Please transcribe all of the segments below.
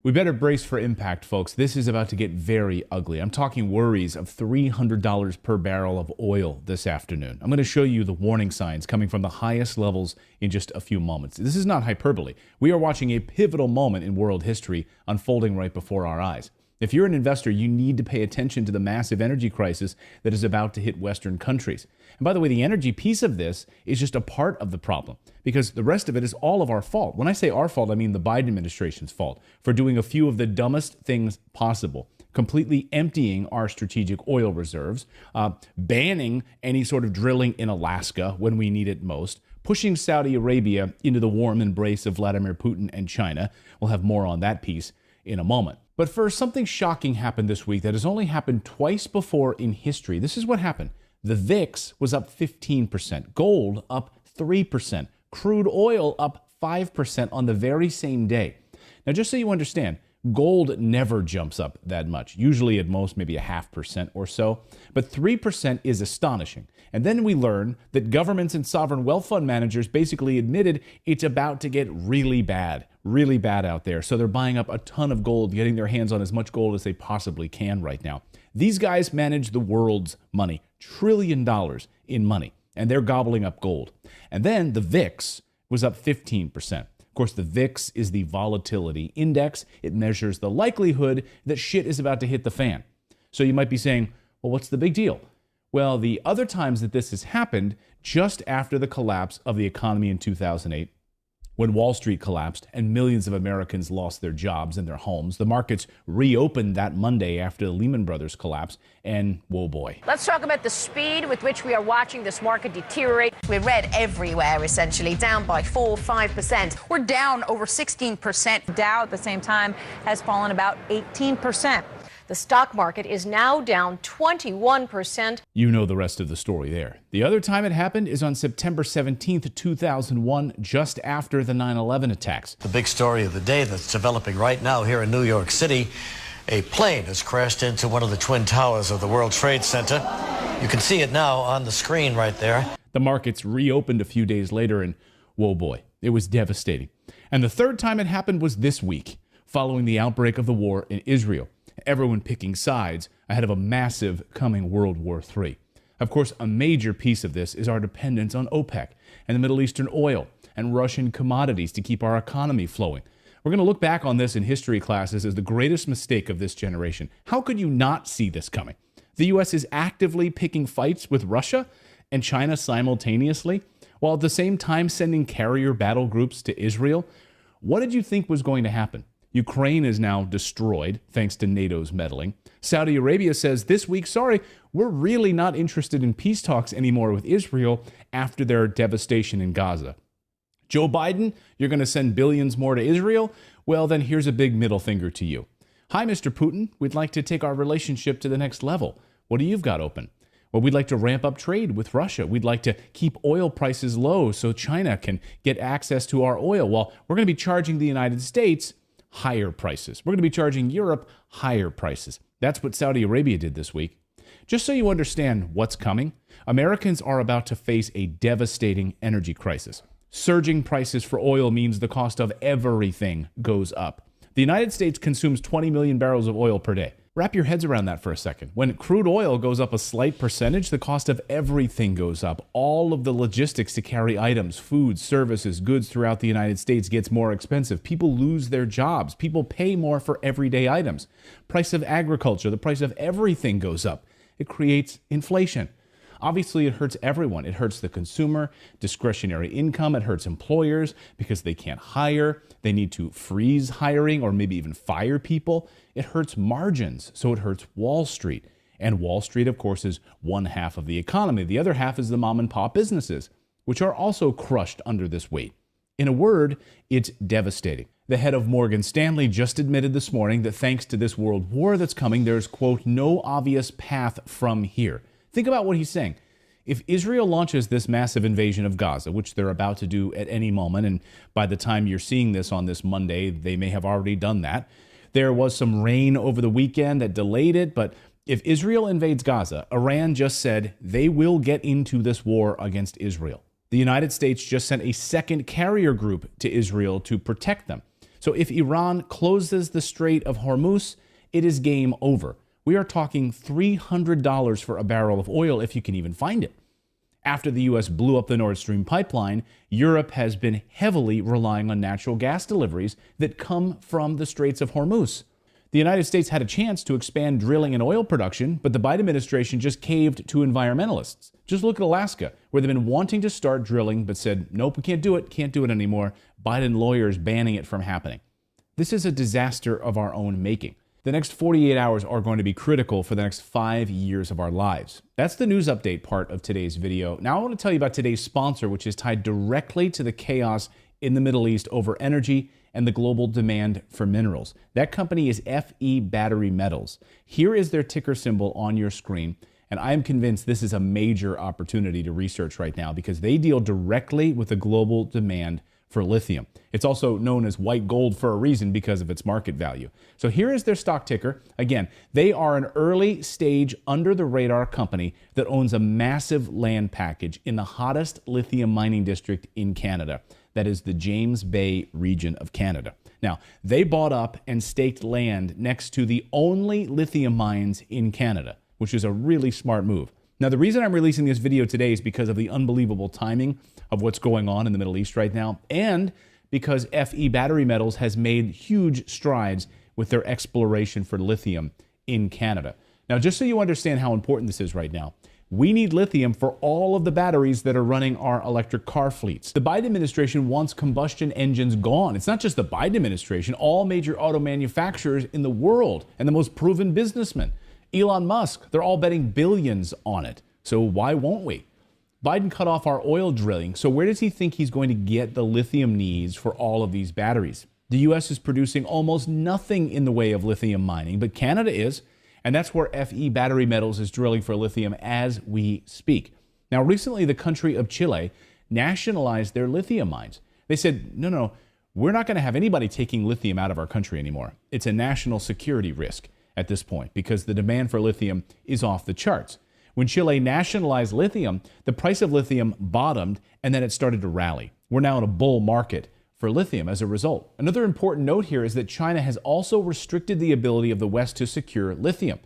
We better brace for impact, folks. This is about to get very ugly. I'm talking worries of $300 per barrel of oil this afternoon. I'm going to show you the warning signs coming from the highest levels in just a few moments. This is not hyperbole. We are watching a pivotal moment in world history unfolding right before our eyes. If you're an investor, you need to pay attention to the massive energy crisis that is about to hit Western countries. And by the way, the energy piece of this is just a part of the problem because the rest of it is all of our fault. When I say our fault, I mean the Biden administration's fault for doing a few of the dumbest things possible. Completely emptying our strategic oil reserves, banning any sort of drilling in Alaska when we need it most, pushing Saudi Arabia into the warm embrace of Vladimir Putin and China. We'll have more on that piece in a moment. But first, something shocking happened this week that has only happened twice before in history. This is what happened. The VIX was up 15%, gold up 3%, crude oil up 5% on the very same day. Now, just so you understand, gold never jumps up that much, usually at most maybe 0.5% or so, but 3% is astonishing. And then we learn that governments and sovereign wealth fund managers basically admitted it's about to get really bad out there. So they're buying up a ton of gold, getting their hands on as much gold as they possibly can right now. These guys manage the world's money, $1 trillion in money, and they're gobbling up gold. And then the VIX was up 15%. Of course, the VIX is the volatility index. It measures the likelihood that shit is about to hit the fan. So you might be saying, well, what's the big deal? Well, the other times that this has happened, just after the collapse of the economy in 2008, when Wall Street collapsed and millions of Americans lost their jobs and their homes, the markets reopened that Monday after the Lehman Brothers collapse, and whoa boy. Let's talk about the speed with which we are watching this market deteriorate. We're red everywhere, essentially, down by 4-5%. We're down over 16%. Dow at the same time has fallen about 18%. The stock market is now down 21%. You know the rest of the story there. The other time it happened is on September 17th, 2001, just after the 9/11 attacks. The big story of the day that's developing right now here in New York City, a plane has crashed into one of the twin towers of the World Trade Center. You can see it now on the screen right there. The markets reopened a few days later, and whoa boy, it was devastating. And the third time it happened was this week, following the outbreak of the war in Israel. Everyone picking sides ahead of a massive coming World War III. Of course, a major piece of this is our dependence on OPEC and the Middle Eastern oil and Russian commodities to keep our economy flowing. We're going to look back on this in history classes as the greatest mistake of this generation. How could you not see this coming? The U.S. is actively picking fights with Russia and China simultaneously, while at the same time sending carrier battle groups to Israel. What did you think was going to happen? Ukraine is now destroyed, thanks to NATO's meddling. Saudi Arabia says this week, sorry, we're really not interested in peace talks anymore with Israel after their devastation in Gaza. Joe Biden, you're going to send billions more to Israel? Well, then here's a big middle finger to you. Hi, Mr. Putin. We'd like to take our relationship to the next level. What do you've got open? Well, we'd like to ramp up trade with Russia. We'd like to keep oil prices low so China can get access to our oil. Well, we're going to be charging the United States higher prices. We're going to be charging Europe higher prices. That's what Saudi Arabia did this week. Just so you understand what's coming, Americans are about to face a devastating energy crisis. Surging prices for oil means the cost of everything goes up. The United States consumes 20 million barrels of oil per day. Wrap your heads around that for a second. When crude oil goes up a slight percentage, the cost of everything goes up. All of the logistics to carry items, food, services, goods throughout the United States gets more expensive. People lose their jobs. People pay more for everyday items. Price of agriculture, the price of everything goes up. It creates inflation. Obviously, it hurts everyone. It hurts the consumer, discretionary income. It hurts employers because they can't hire. They need to freeze hiring or maybe even fire people. It hurts margins, so it hurts Wall Street. And Wall Street, of course, is one half of the economy. The other half is the mom and pop businesses, which are also crushed under this weight. In a word, it's devastating. The head of Morgan Stanley just admitted this morning that thanks to this world war that's coming, there's, quote, no obvious path from here. Think about what he's saying. If Israel launches this massive invasion of Gaza, which they're about to do at any moment, and by the time you're seeing this on this Monday, they may have already done that. There was some rain over the weekend that delayed it, but if Israel invades Gaza, Iran just said they will get into this war against Israel. The United States just sent a second carrier group to Israel to protect them. So if Iran closes the Strait of Hormuz, it is game over. We are talking $300 for a barrel of oil if you can even find it. After the U.S. blew up the Nord Stream pipeline, Europe has been heavily relying on natural gas deliveries that come from the Straits of Hormuz. The United States had a chance to expand drilling and oil production, but the Biden administration just caved to environmentalists. Just look at Alaska, where they've been wanting to start drilling, but said, nope, we can't do it anymore. Biden lawyers banning it from happening. This is a disaster of our own making. The next 48 hours are going to be critical for the next 5 years of our lives. That's the news update part of today's video. Now I want to tell you about today's sponsor, which is tied directly to the chaos in the Middle East over energy and the global demand for minerals. That company is FE Battery Metals. Here is their ticker symbol on your screen, and I am convinced this is a major opportunity to research right now because they deal directly with the global demand for lithium. It's also known as white gold for a reason because of its market value. So here is their stock ticker. Again, they are an early stage under the radar company that owns a massive land package in the hottest lithium mining district in Canada. That is the James Bay region of Canada. Now, they bought up and staked land next to the only lithium mines in Canada, which is a really smart move. Now, the reason I'm releasing this video today is because of the unbelievable timing of what's going on in the Middle East right now, and because FE Battery Metals has made huge strides with their exploration for lithium in Canada. Now, just so you understand how important this is right now, we need lithium for all of the batteries that are running our electric car fleets. The Biden administration wants combustion engines gone. It's not just the Biden administration, all major auto manufacturers in the world and the most proven businessmen. Elon Musk, they're all betting billions on it. So why won't we? Biden cut off our oil drilling. So where does he think he's going to get the lithium needs for all of these batteries? The U.S. is producing almost nothing in the way of lithium mining, but Canada is. And that's where FE Battery Metals is drilling for lithium as we speak. Now, recently, the country of Chile nationalized their lithium mines. They said, no, we're not going to have anybody taking lithium out of our country anymore. It's a national security risk at this point because the demand for lithium is off the charts. When Chile nationalized lithium, the price of lithium bottomed and then it started to rally. We're now in a bull market for lithium as a result. Another important note here is that China has also restricted the ability of the West to secure lithium.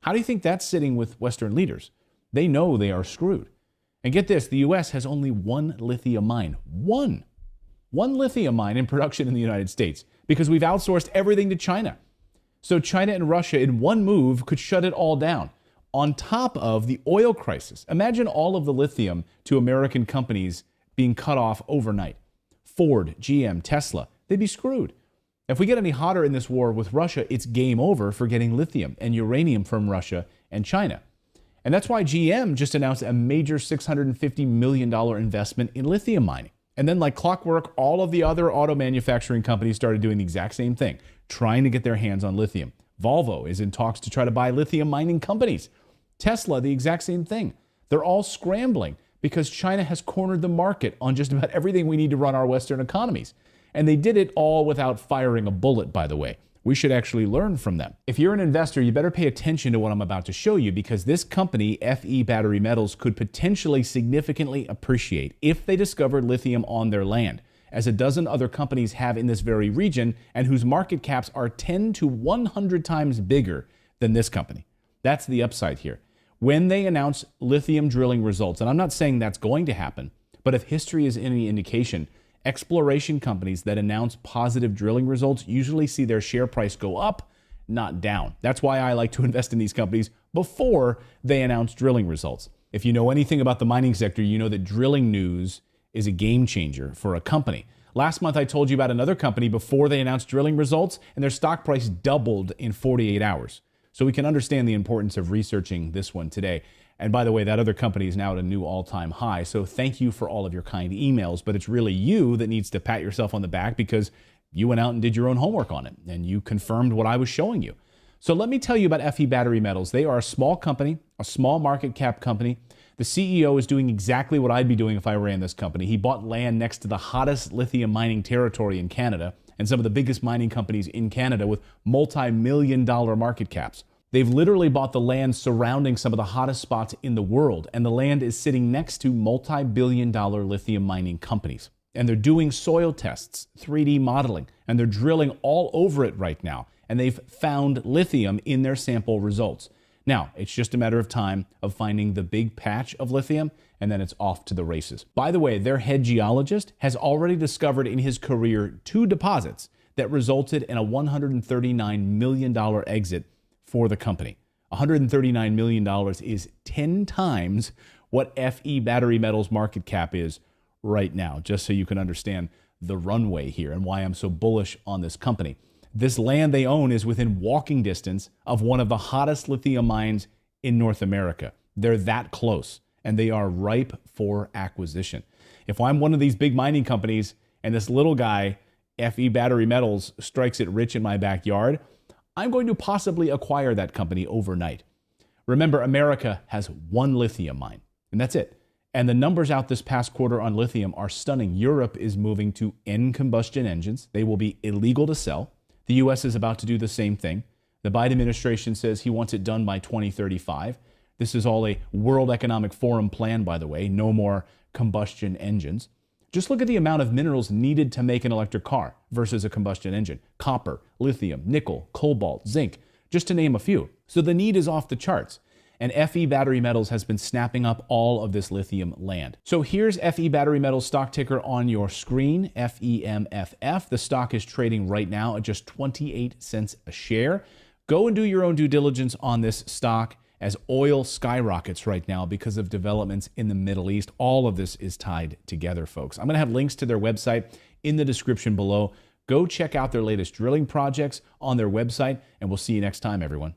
How do you think that's sitting with Western leaders? They know they are screwed. And get this, the U.S. has only one lithium mine. One lithium mine in production in the United States because we've outsourced everything to China. So China and Russia in one move could shut it all down. On top of the oil crisis. Imagine all of the lithium to American companies being cut off overnight. Ford, GM, Tesla, they'd be screwed. If we get any hotter in this war with Russia, it's game over for getting lithium and uranium from Russia and China. And that's why GM just announced a major $650 million investment in lithium mining. And then like clockwork, all of the other auto manufacturing companies started doing the exact same thing, trying to get their hands on lithium. Volvo is in talks to try to buy lithium mining companies. Tesla, the exact same thing. They're all scrambling because China has cornered the market on just about everything we need to run our Western economies. And they did it all without firing a bullet, by the way. We should actually learn from them. If you're an investor, you better pay attention to what I'm about to show you because this company, FE Battery Metals, could potentially significantly appreciate if they discovered lithium on their land, as a dozen other companies have in this very region and whose market caps are 10 to 100 times bigger than this company. That's the upside here. When they announce lithium drilling results, and I'm not saying that's going to happen, but if history is any indication, exploration companies that announce positive drilling results usually see their share price go up, not down. That's why I like to invest in these companies before they announce drilling results. If you know anything about the mining sector, you know that drilling news is a game changer for a company. Last month, I told you about another company before they announced drilling results, and their stock price doubled in 48 hours. So we can understand the importance of researching this one today. And by the way, that other company is now at a new all-time high. So thank you for all of your kind emails, but it's really you that needs to pat yourself on the back because you went out and did your own homework on it and you confirmed what I was showing you. So let me tell you about FE Battery Metals. They are a small company, a small market cap company. The CEO is doing exactly what I'd be doing if I ran this company. He bought land next to the hottest lithium mining territory in Canada and some of the biggest mining companies in Canada with multi-million-dollar market caps. They've literally bought the land surrounding some of the hottest spots in the world, and the land is sitting next to multi-billion-dollar lithium mining companies. And they're doing soil tests, 3D modeling, and they're drilling all over it right now. And they've found lithium in their sample results. Now, it's just a matter of time of finding the big patch of lithium, and then it's off to the races. By the way, their head geologist has already discovered in his career 2 deposits that resulted in a $139 million exit for the company. $139 million is 10 times what FE Battery Metals market cap is right now, just so you can understand the runway here and why I'm so bullish on this company. This land they own is within walking distance of one of the hottest lithium mines in North America. They're that close, and they are ripe for acquisition. If I'm one of these big mining companies and this little guy, FE Battery Metals, strikes it rich in my backyard, I'm going to possibly acquire that company overnight. Remember, America has 1 lithium mine, and that's it. And the numbers out this past quarter on lithium are stunning. Europe is moving to end combustion engines. They will be illegal to sell. The U.S. is about to do the same thing. The Biden administration says he wants it done by 2035. This is all a World Economic Forum plan, by the way. No more combustion engines. Just look at the amount of minerals needed to make an electric car versus a combustion engine. Copper, lithium, nickel, cobalt, zinc, just to name a few. So the need is off the charts. And FE Battery Metals has been snapping up all of this lithium land. So here's FE Battery Metals stock ticker on your screen, FEMFF. The stock is trading right now at just 28 cents a share. Go and do your own due diligence on this stock as oil skyrockets right now because of developments in the Middle East. All of this is tied together, folks. I'm going to have links to their website in the description below. Go check out their latest drilling projects on their website, and we'll see you next time, everyone.